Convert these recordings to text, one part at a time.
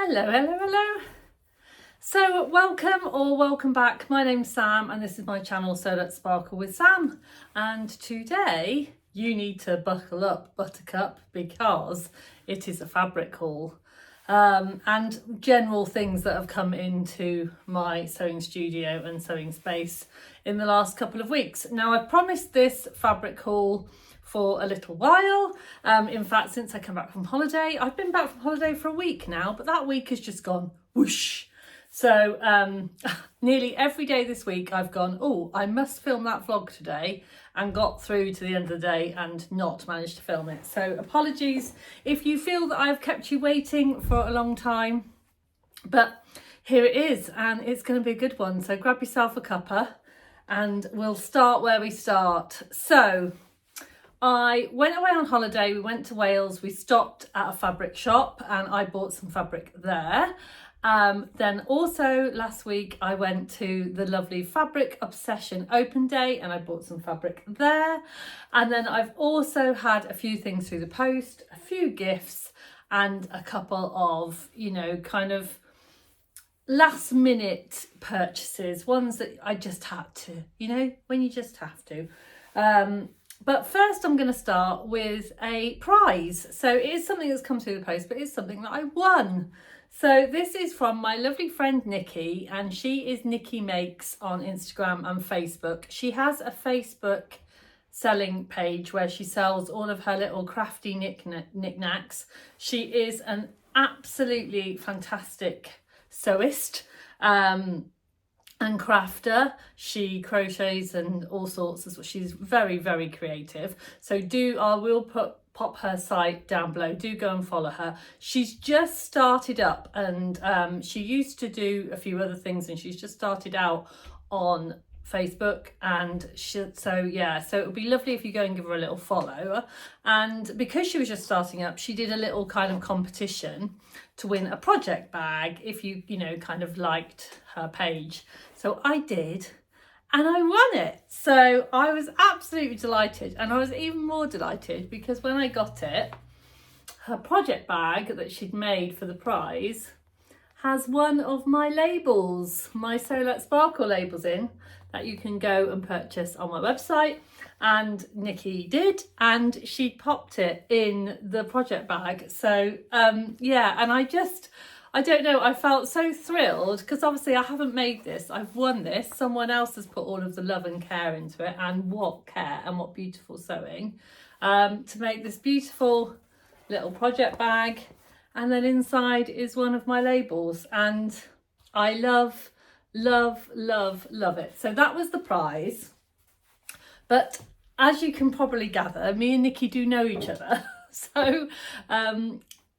Hello, hello, hello. So welcome back. My name's Sam and this is my channel So Let's Sparkle with Sam. And today you need to buckle up, buttercup, because it is a fabric haul. And general things that have come into my sewing studio and sewing space in the last couple of weeks. Now I've promised this fabric haul for a little while. In fact, since I came back from holiday, I've been back from holiday for a week now, but that week has just gone whoosh. So nearly every day this week I've gone, oh, I must film that vlog today, and got through to the end of the day and not managed to film it. So apologies if you feel that I've kept you waiting for a long time, but here it is and it's going to be a good one. So grab yourself a cuppa and we'll start where we start. So I went away on holiday, we went to Wales, we stopped at a fabric shop and I bought some fabric there. Then also last week I went to the lovely Fabric Obsession open day and I bought some fabric there. And then I've also had a few things through the post, a few gifts and a couple of, you know, kind of last minute purchases, ones that I just had to, you know, when you just have to. But first I'm going to start with a prize. So it is something that's come through the post, but it's something that I won. So this is from my lovely friend Nicky, and she is Nicky Makes on Instagram and Facebook. She has a Facebook selling page where she sells all of her little crafty knickknacks. She is an absolutely fantastic sewist. And crafter. She crochets and all sorts. She's very, very creative. So I will pop her site down below. Do go and follow her. She's just started up and she used to do a few other things and she's just started out on Facebook, and so it would be lovely if you go and give her a little follow. And because she was just starting up, she did a little kind of competition to win a project bag if you know kind of liked her page. So I did and I won it. So I was absolutely delighted, and I was even more delighted because when I got it, her project bag that she'd made for the prize has one of my labels, my So Let's Sparkle labels in, that you can go and purchase on my website. And Nicky did, and she popped it in the project bag. So yeah, and I don't know, I felt so thrilled because obviously I haven't made this, I've won this. Someone else has put all of the love and care into it, and what care and what beautiful sewing, to make this beautiful little project bag. And then inside is one of my labels, and I love it. So that was the prize. But as you can probably gather, me and Nicky do know each other. So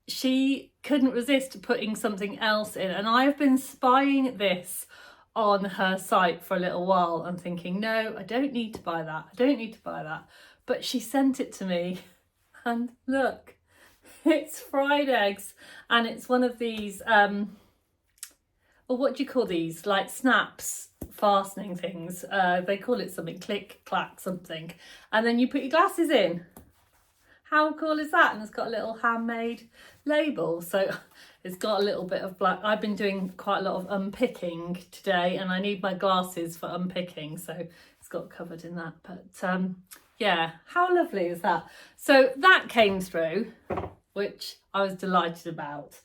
she couldn't resist putting something else in. And I've been spying this on her site for a little while and thinking, no, I don't need to buy that. I don't need to buy that. But she sent it to me and look, it's fried eggs, and it's one of these, well, what do you call these? Like snaps, fastening things. They call it something, click, clack, something. And then you put your glasses in. How cool is that? And it's got a little handmade label. So it's got a little bit of black. I've been doing quite a lot of unpicking today and I need my glasses for unpicking. So it's got covered in that. But yeah, how lovely is that? So that came through, which I was delighted about.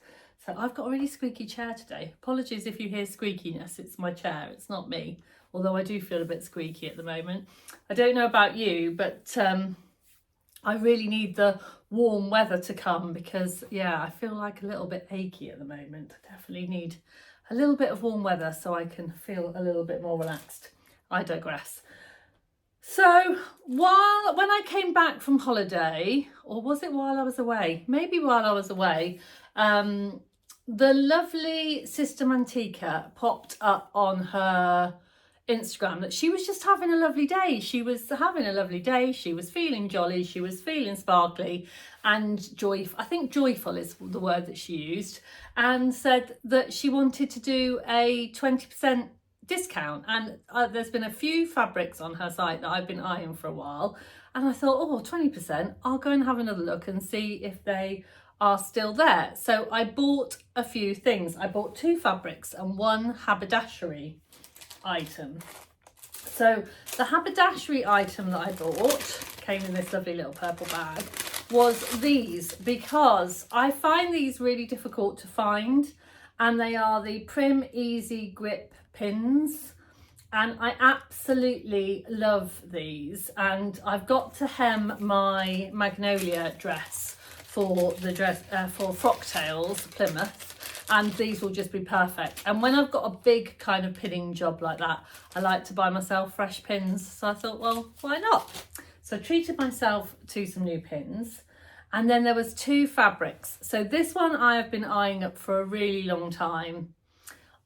So I've got a really squeaky chair today. Apologies if you hear squeakiness, it's my chair, it's not me. Although I do feel a bit squeaky at the moment. I don't know about you, but I really need the warm weather to come because, yeah, I feel like a little bit achy at the moment. I definitely need a little bit of warm weather so I can feel a little bit more relaxed. I digress. So when I came back from holiday, or was it while I was away? Maybe while I was away, the lovely Sister Mantika popped up on her Instagram that she was just having a lovely day. She was having a lovely day. She was feeling jolly. She was feeling sparkly and joyful. I think joyful is the word that she used, and said that she wanted to do a 20% discount. And there's been a few fabrics on her site that I've been eyeing for a while. And I thought, oh, 20%, I'll go and have another look and see if they are still there. So I bought a few things. I bought 2 fabrics and 1 haberdashery item. So the haberdashery item that I bought, came in this lovely little purple bag, was these, because I find these really difficult to find, and they are the Prim Easy Grip pins, and I absolutely love these. And I've got to hem my Magnolia dress for the for Frocktails Plymouth, and these will just be perfect. And when I've got a big kind of pinning job like that, I like to buy myself fresh pins, so I thought, well, why not? So I treated myself to some new pins. And then there was 2 fabrics. So this one I have been eyeing up for a really long time.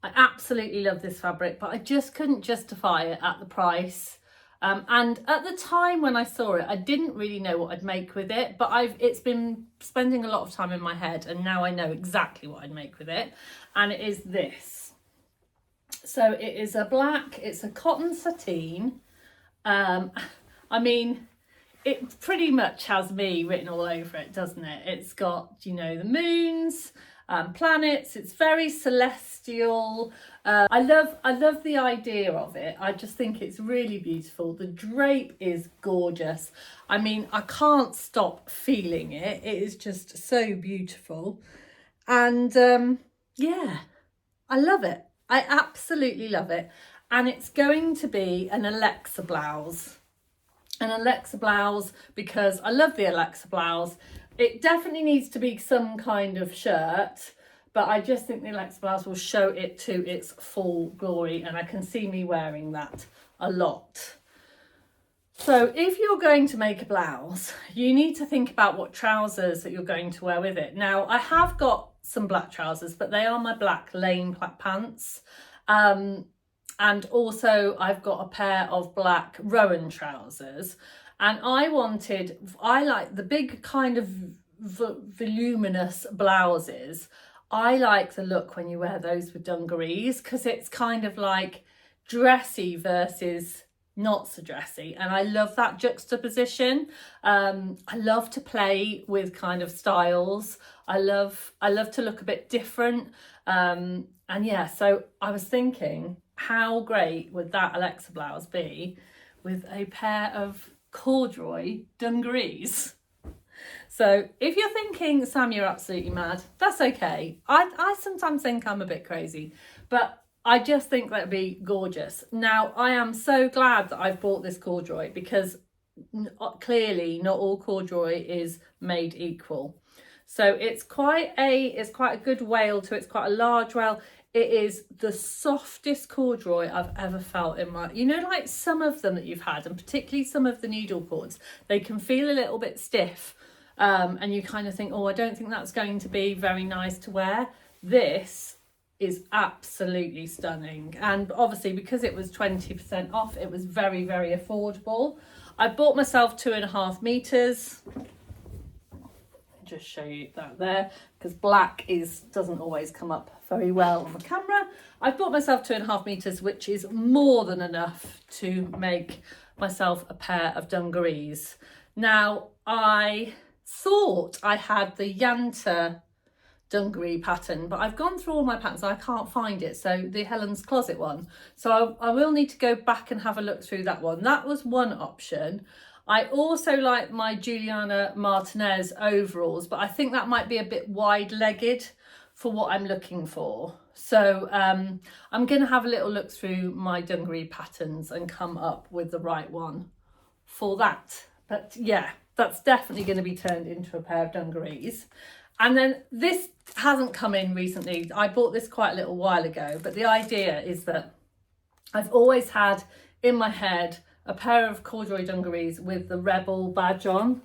I absolutely love this fabric, but I just couldn't justify it at the price. And at the time when I saw it, I didn't really know what I'd make with it, but it's been spending a lot of time in my head, and now I know exactly what I'd make with it. And it is this. So it is a black, it's a cotton sateen. I mean, it pretty much has me written all over it, doesn't it? It's got, you know, the moons, planets. It's very celestial. I love the idea of it. I just think it's really beautiful. The drape is gorgeous. I mean, I can't stop feeling it. It is just so beautiful. And yeah, I love it. I absolutely love it. And it's going to be an Alexa blouse. An Alexa blouse, because I love the Alexa blouse. It definitely needs to be some kind of shirt, but I just think the Alexa blouse will show it to its full glory, and I can see me wearing that a lot. So if you're going to make a blouse, you need to think about what trousers that you're going to wear with it. Now, I have got some black trousers, but they are my black lane black pants. And also I've got a pair of black Rowan trousers, and I like the big kind of voluminous blouses. I like the look when you wear those with dungarees, because it's kind of like dressy versus not so dressy, and I love that juxtaposition. I love to play with kind of styles. I love to look a bit different. And yeah, so I was thinking, how great would that Alexa blouse be with a pair of corduroy dungarees? So if you're thinking, Sam, you're absolutely mad, that's okay. I sometimes think I'm a bit crazy, but I just think that'd be gorgeous. Now, I am so glad that I've bought this corduroy, because clearly not all corduroy is made equal. So it's quite a good wale it's quite a large wale. It is the softest corduroy I've ever felt in my, you know, like some of them that you've had, and particularly some of the needle cords, they can feel a little bit stiff. And you kind of think, oh, I don't think that's going to be very nice to wear. This is absolutely stunning. And obviously, because it was 20% off, it was very, very affordable. I bought myself 2.5 meters. Just show you that there, because black doesn't always come up very well on the camera. I've bought myself 2.5 meters, which is more than enough to make myself a pair of dungarees. Now, I thought I had the Yanta dungaree pattern, but I've gone through all my patterns, I can't find it. So the Helen's Closet one, so I will need to go back and have a look through that one. That was one option. I also like my Juliana Martinez overalls, but I think that might be a bit wide-legged for what I'm looking for. So I'm going to have a little look through my dungaree patterns and come up with the right one for that. But yeah, that's definitely going to be turned into a pair of dungarees. And then this hasn't come in recently. I bought this quite a little while ago, but the idea is that I've always had in my head a pair of corduroy dungarees with the Rebel badge on.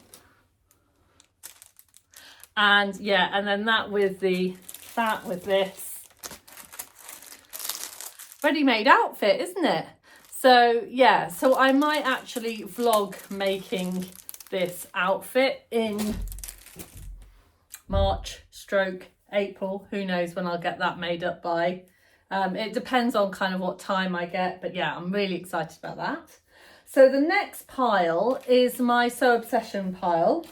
And yeah, and then that with this ready-made outfit, isn't it? So yeah, so I might actually vlog making this outfit in March/April. Who knows when I'll get that made up by. It depends on kind of what time I get, but yeah, I'm really excited about that. So the next pile is my Sew Obsession pile.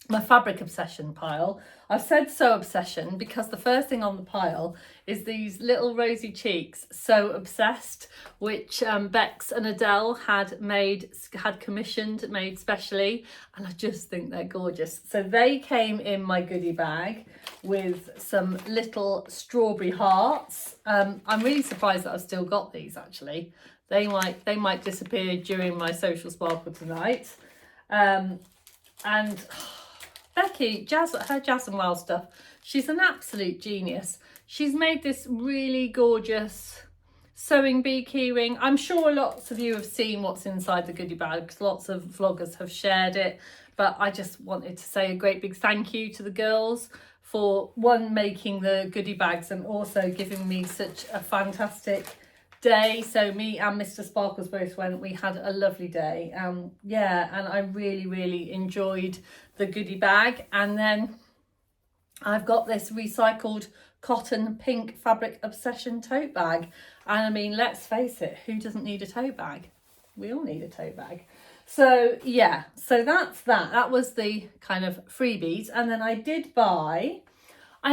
my fabric obsession pile. I've said So Obsession because the first thing on the pile is these little rosy cheeks, So Obsessed, which Bex and Adele had commissioned, made specially, and I just think they're gorgeous. So they came in my goodie bag with some little strawberry hearts. I'm really surprised that I've still got these actually. They might disappear during my social sparkle tonight. And Becky, her Jazz and Well stuff, she's an absolute genius. She's made this really gorgeous sewing bee keyring. I'm sure lots of you have seen what's inside the goodie bag because lots of vloggers have shared it. But I just wanted to say a great big thank you to the girls for making the goodie bags and also giving me such a fantastic day. So me and Mr. Sparkles both went. We had a lovely day. Yeah, and I really enjoyed the goodie bag. And then I've got this recycled cotton pink fabric obsession tote bag. And I mean, let's face it, who doesn't need a tote bag? We all need a tote bag. So yeah, so that's that. That was the kind of freebies. And then I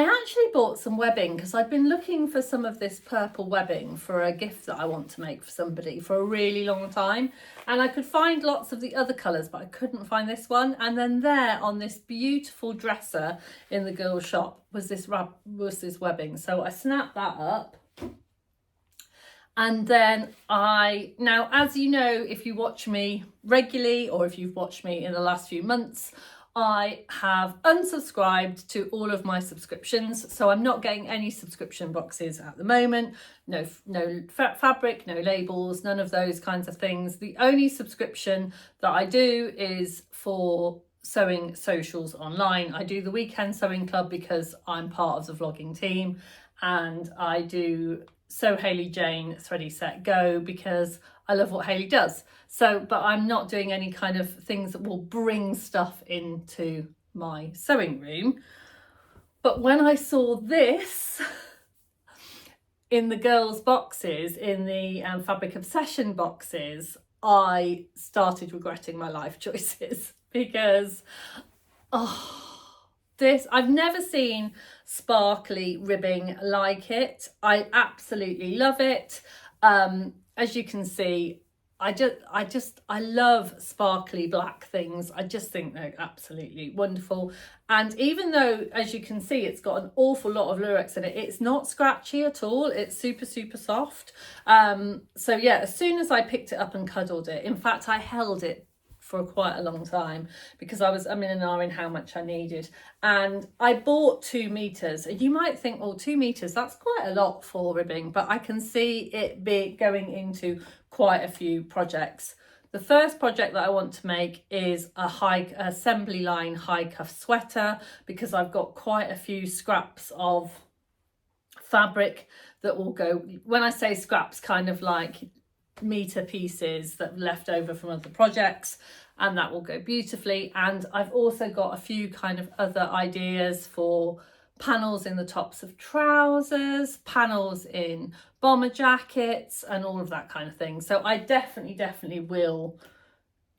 actually bought some webbing because I've been looking for some of this purple webbing for a gift that I want to make for somebody for a really long time. And I could find lots of the other colours, but I couldn't find this one. And then there on this beautiful dresser in the girls' shop was this webbing. So I snapped that up. And then now, as you know, if you watch me regularly or if you've watched me in the last few months, I have unsubscribed to all of my subscriptions. So I'm not getting any subscription boxes at the moment. No fabric, no labels, none of those kinds of things. The only subscription that I do is for sewing socials online. I do the Weekend Sewing Club because I'm part of the vlogging team, and I do Sew Hayley Jane Thready Set Go because I love what Hayley does. So, but I'm not doing any kind of things that will bring stuff into my sewing room. But when I saw this in the girls' boxes, in the Fabric Obsession boxes, I started regretting my life choices because, I've nenever seen sparkly ribbing like it. I absolutely love it. As you can see, I love sparkly black things. I just think they're absolutely wonderful. And even though, as you can see, it's got an awful lot of lurex in it, it's not scratchy at all. It's super soft. So yeah, as soon as I picked it up and cuddled it, in fact, I held it for quite a long time because I'm in an hour in how much I needed. And I bought 2 meters, and you might think, well, 2 meters, that's quite a lot for ribbing, but I can see it going into quite a few projects. The first project that I want to make is a assembly line high cuff sweater because I've got quite a few scraps of fabric that will go, when I say scraps, kind of like meter pieces that left over from other projects, and that will go beautifully. And I've also got a few kind of other ideas for panels in the tops of trousers, panels in bomber jackets, and all of that kind of thing. So I definitely will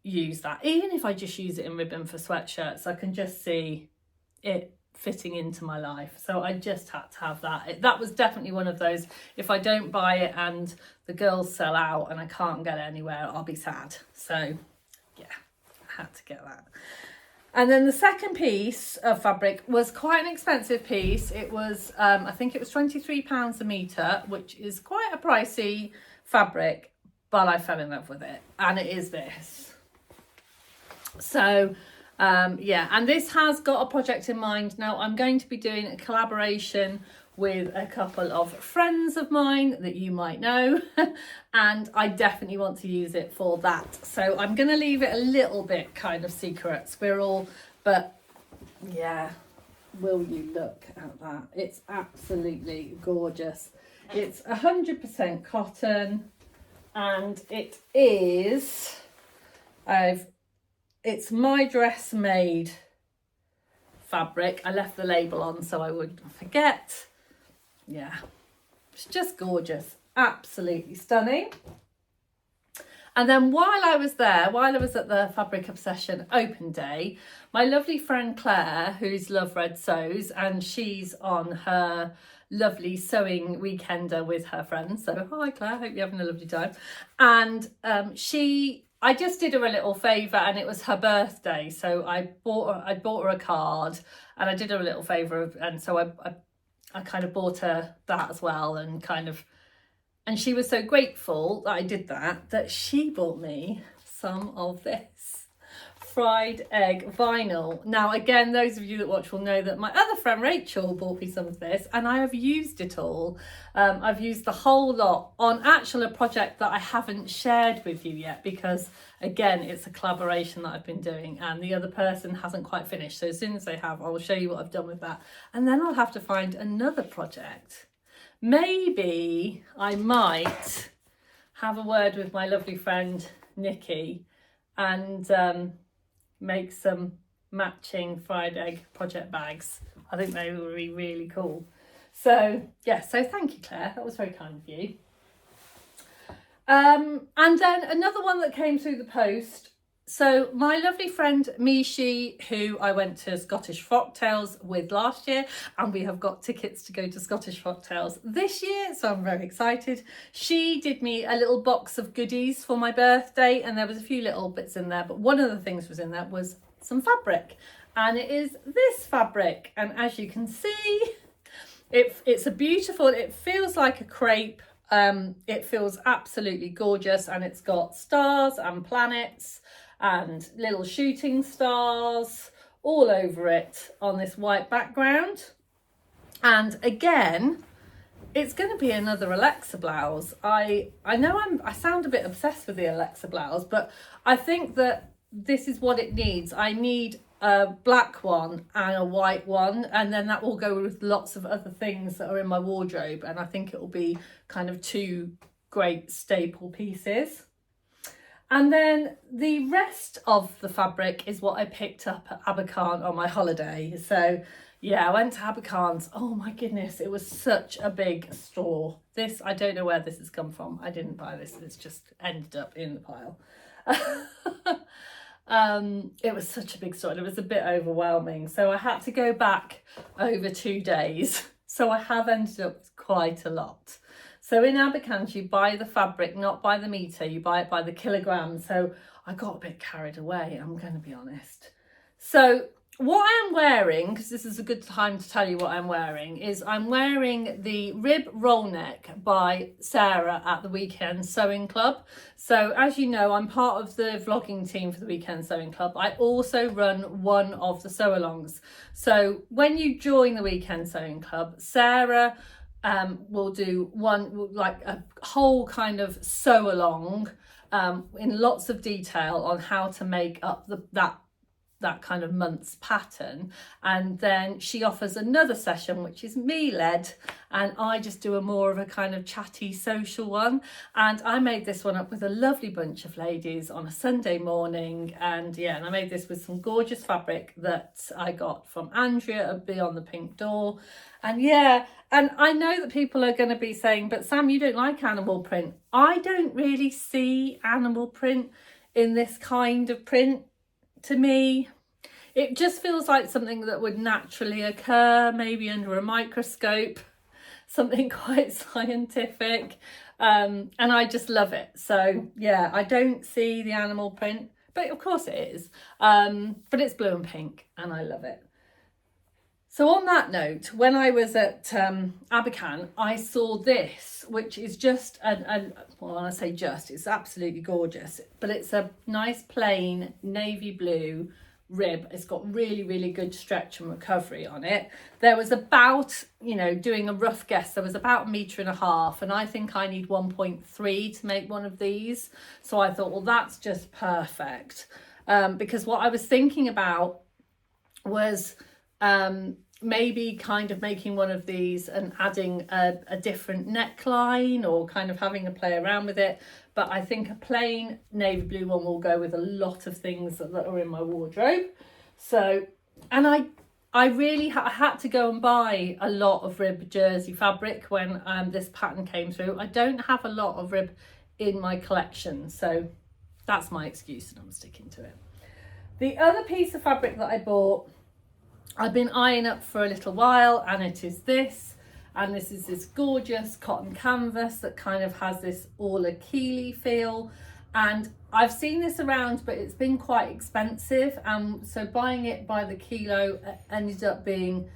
use that, even if I just use it in ribbon for sweatshirts. I can just see it fitting into my life. So I just had to have that. That was definitely one of those, if I don't buy it and the girls sell out and I can't get it anywhere, I'll be sad. So yeah, I had to get that. And then the second piece of fabric was quite an expensive piece. It was, I think it was £23 a metre, which is quite a pricey fabric, but I fell in love with it. And it is this. So yeah, and this has got a project in mind. Now I'm going to be doing a collaboration with a couple of friends of mine that you might know, and I definitely want to use it for that. So I'm going to leave it a little bit kind of secret, squirrel, but yeah, will you look at that? It's absolutely gorgeous. It's 100% cotton, and it is, it's My Dress Made fabric. I left the label on so I wouldn't forget. Yeah, it's just gorgeous, absolutely stunning. And then while I was there, while I was at the Fabric Obsession open day, my lovely friend Claire, who's Love Red Sews, and she's on her lovely sewing weekender with her friends. So hi Claire, hope you're having a lovely time. And I just did her a little favour, and it was her birthday. So I bought her a card, and I did her a little favour, and so I kind of bought her that as well, and she was so grateful that I did that she bought me some of this fried egg vinyl. Now, again, those of you that watch will know that my other friend Rachel bought me some of this, and I have used it all. I've used the whole lot on actually a project that I haven't shared with you yet, because again, it's a collaboration that I've been doing and the other person hasn't quite finished. So as soon as they have, I will show you what I've done with that. And then I'll have to find another project. Maybe I might have a word with my lovely friend Nicky and make some matching fried egg project bags. I think they would be really cool. So yeah, so thank you, Claire, that was very kind of you. And then another one that came through the post. So my lovely friend Mishi, who I went to Scottish Folktales with last year, and we have got tickets to go to Scottish Folktales this year, so I'm very excited. She did me a little box of goodies for my birthday, and there was a few little bits in there, but one of the things was in there was some fabric, and it is this fabric, and as you can see, it's a beautiful, it feels like a crepe. It feels absolutely gorgeous, and it's got stars and planets and little shooting stars all over it on this white background. And again, it's going to be another Alexa blouse. I know I sound a bit obsessed with the Alexa blouse, but I think that this is what it needs. I need a black one and a white one, and then that will go with lots of other things that are in my wardrobe, and I think it will be kind of two great staple pieces. And then the rest of the fabric is what I picked up at Abakhan on my holiday. So yeah, I went to Abakhan's. Oh my goodness, it was such a big store. This, I don't know where this has come from. I didn't buy this, it's just ended up in the pile. It was such a big store, it was a bit overwhelming, so I had to go back over 2 days, so I have ended up with quite a lot. So in Abakhan, you buy the fabric not by the metre, you buy it by the kilogram, so I got a bit carried away, I'm going to be honest. So what I am wearing, because this is a good time to tell you what I'm wearing, is I'm wearing the rib roll neck by Sarah at the Weekend Sewing Club. So as you know, I'm part of the vlogging team for the Weekend Sewing Club. I also run one of the sew-alongs. So when you join the Weekend Sewing Club, Sarah will do one, like a whole kind of sew-along in lots of detail on how to make up that kind of month's pattern, and then she offers another session which is me led, and I just do a more of a kind of chatty social one. And I made this one up with a lovely bunch of ladies on a Sunday morning, and yeah, and I made this with some gorgeous fabric that I got from Andrea at Beyond the Pink Door. And yeah, and I know that people are going to be saying, but Sam, you don't like animal print. I don't really see animal print in this kind of print. To me, it just feels like something that would naturally occur, maybe under a microscope, something quite scientific, and I just love it. So yeah, I don't see the animal print, but of course it is, but it's blue and pink, and I love it. So on that note, when I was at Abakhan, I saw this, which is just, well, when I say just, it's absolutely gorgeous, but it's a nice plain navy blue rib. It's got really, really good stretch and recovery on it. There was about, you know, doing a rough guess, there was about 1.5 meters, and I think I need 1.3 to make one of these. So I thought, well, that's just perfect. Because what I was thinking about was maybe kind of making one of these and adding a different neckline, or kind of having a play around with it. But I think a plain navy blue one will go with a lot of things that are in my wardrobe. So, and I really had to go and buy a lot of rib jersey fabric when this pattern came through. I don't have a lot of rib in my collection, so that's my excuse and I'm sticking to it. The other piece of fabric that I bought, I've been eyeing up for a little while, and it is this. And this is this gorgeous cotton canvas that kind of has this Orla Keeley feel. And I've seen this around, but it's been quite expensive. So buying it by the kilo ended up being,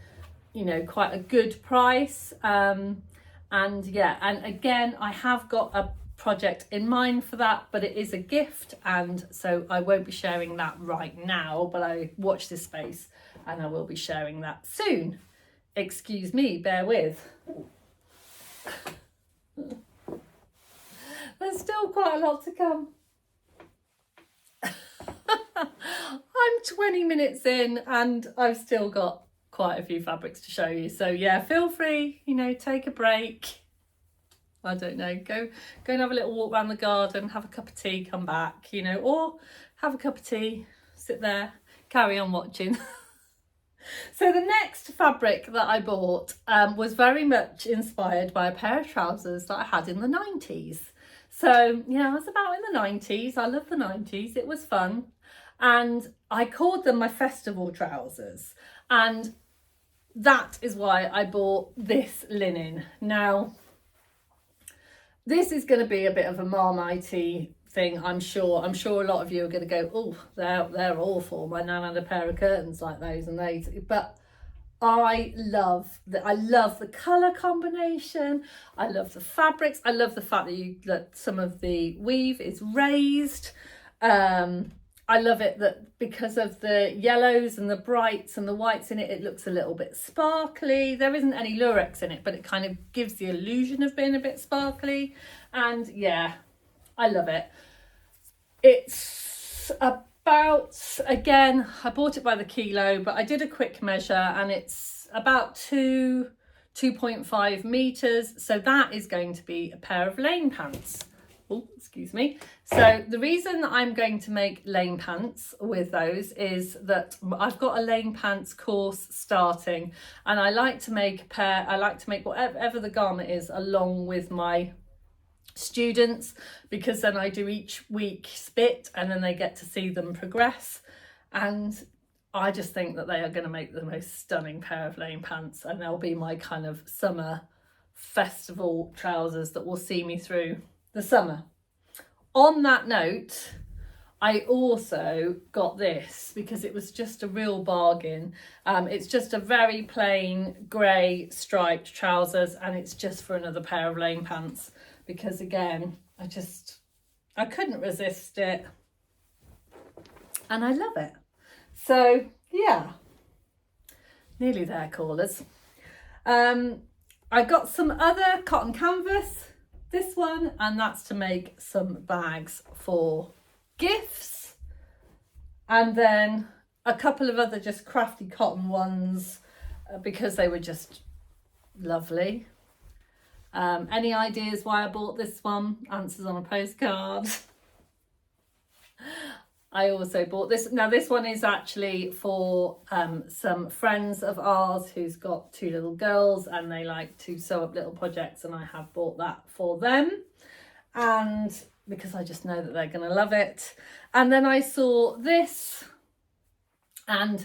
you know, quite a good price. And yeah, and again, I have got a project in mind for that, but it is a gift. And so I won't be sharing that right now, but I watch this space and I will be sharing that soon. Excuse me, bear with. There's still quite a lot to come. I'm 20 minutes in and I've still got quite a few fabrics to show you. So yeah, feel free, you know, take a break. I don't know, go and have a little walk around the garden, have a cup of tea, come back, you know, or have a cup of tea, sit there, carry on watching. So the next fabric that I bought was very much inspired by a pair of trousers that I had in the 90s. So yeah, I was about in the 90s. I love the 90s. It was fun. And I called them my festival trousers. And that is why I bought this linen. Now, this is going to be a bit of a Marmite thing, I'm sure. I'm sure a lot of you are going to go, oh, they're awful. My nan had a pair of curtains like those and those. But I love the colour combination. I love the fabrics. I love the fact that some of the weave is raised. I love it that because of the yellows and the brights and the whites in it, it looks a little bit sparkly. There isn't any lurex in it, but it kind of gives the illusion of being a bit sparkly. And yeah, I love it. It's about, again, I bought it by the kilo, but I did a quick measure and it's about 2.5 meters. So that is going to be a pair of lane pants. Oh, excuse me. So the reason that I'm going to make lane pants with those is that I've got a lane pants course starting, and I like to make a pair. I like to make whatever the garment is along with my students, because then I do each week spit and then they get to see them progress. And I just think that they are going to make the most stunning pair of lane pants, and they'll be my kind of summer festival trousers that will see me through the summer. On that note, I also got this because it was just a real bargain. It's just a very plain grey striped trousers, and it's just for another pair of lane pants because, again, I couldn't resist it and I love it. So yeah, nearly there, callers. I got some other cotton canvas, this one, and that's to make some bags for gifts, and then a couple of other just crafty cotton ones because they were just lovely. Any ideas why I bought this one? Answers on a postcard. I also bought this. Now this one is actually for some friends of ours who's got two little girls and they like to sew up little projects, and I have bought that for them, and because I just know that they're going to love it. And then I saw this, and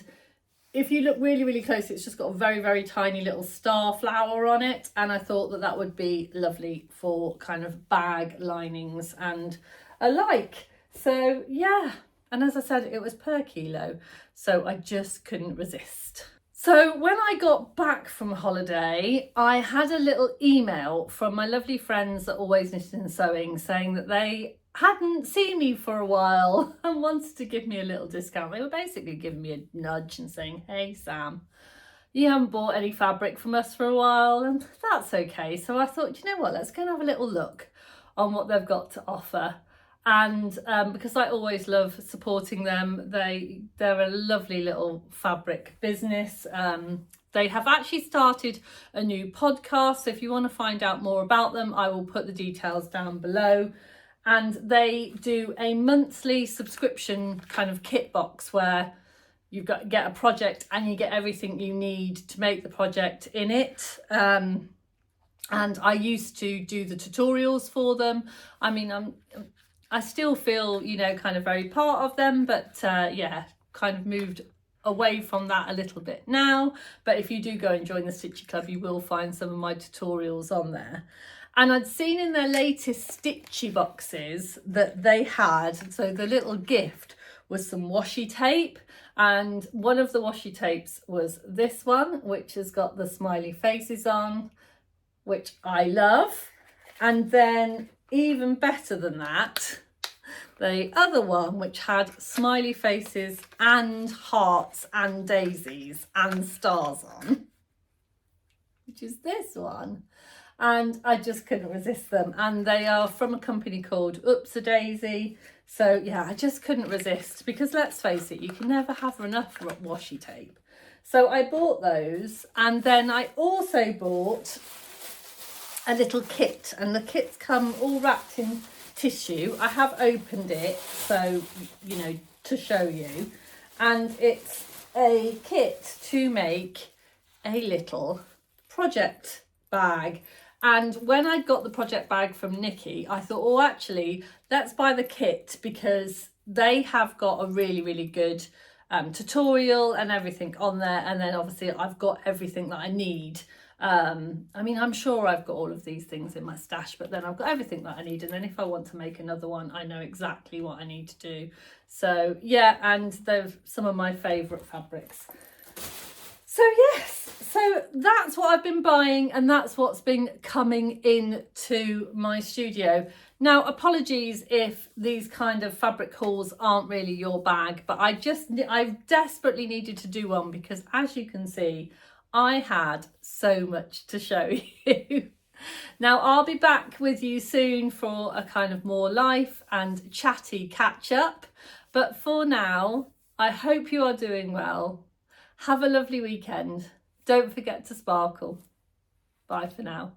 if you look really, really close, it's just got a very, very tiny little star flower on it, and I thought that that would be lovely for kind of bag linings and alike. So yeah. And as I said, it was per kilo, so I just couldn't resist. So when I got back from holiday, I had a little email from my lovely friends at Always Knitting and Sewing saying that they hadn't seen me for a while and wanted to give me a little discount. They were basically giving me a nudge and saying, hey Sam, you haven't bought any fabric from us for a while, and that's okay. So I thought, you know what, let's go and have a little look on what they've got to offer. And because I always love supporting them, they're a lovely little fabric business. They have actually started a new podcast, so if you want to find out more about them, I will put the details down below. And they do a monthly subscription kind of kit box where you've got to get a project and you get everything you need to make the project in it. And I used to do the tutorials for them. I mean, I still feel, you know, kind of very part of them, but yeah, kind of moved away from that a little bit now. But if you do go and join the Stitchy Club, you will find some of my tutorials on there. And I'd seen in their latest Stitchy boxes that they had, so the little gift was some washi tape, and one of the washi tapes was this one, which has got the smiley faces on, which I love. And then even better than that, the other one, which had smiley faces and hearts and daisies and stars on, which is this one. And I just couldn't resist them. And they are from a company called Daisy. So yeah, I just couldn't resist, because let's face it, you can never have enough washi tape. So I bought those, and then I also bought a little kit, and the kits come all wrapped in tissue. I have opened it, so, you know, to show you. And it's a kit to make a little project bag. And when I got the project bag from Nicky, I thought, oh, actually, let's buy the kit, because they have got a really, really good tutorial and everything on there. And then obviously I've got everything that I need. I mean, I'm sure I've got all of these things in my stash, but then I've got everything that I need. And then if I want to make another one, I know exactly what I need to do. So yeah, and they're some of my favourite fabrics. So yes, so that's what I've been buying, and that's what's been coming into my studio. Now, apologies if these kind of fabric hauls aren't really your bag, but I desperately needed to do one, because as you can see, I had so much to show you. Now, I'll be back with you soon for a kind of more life and chatty catch up. But for now, I hope you are doing well. Have a lovely weekend. Don't forget to sparkle. Bye for now.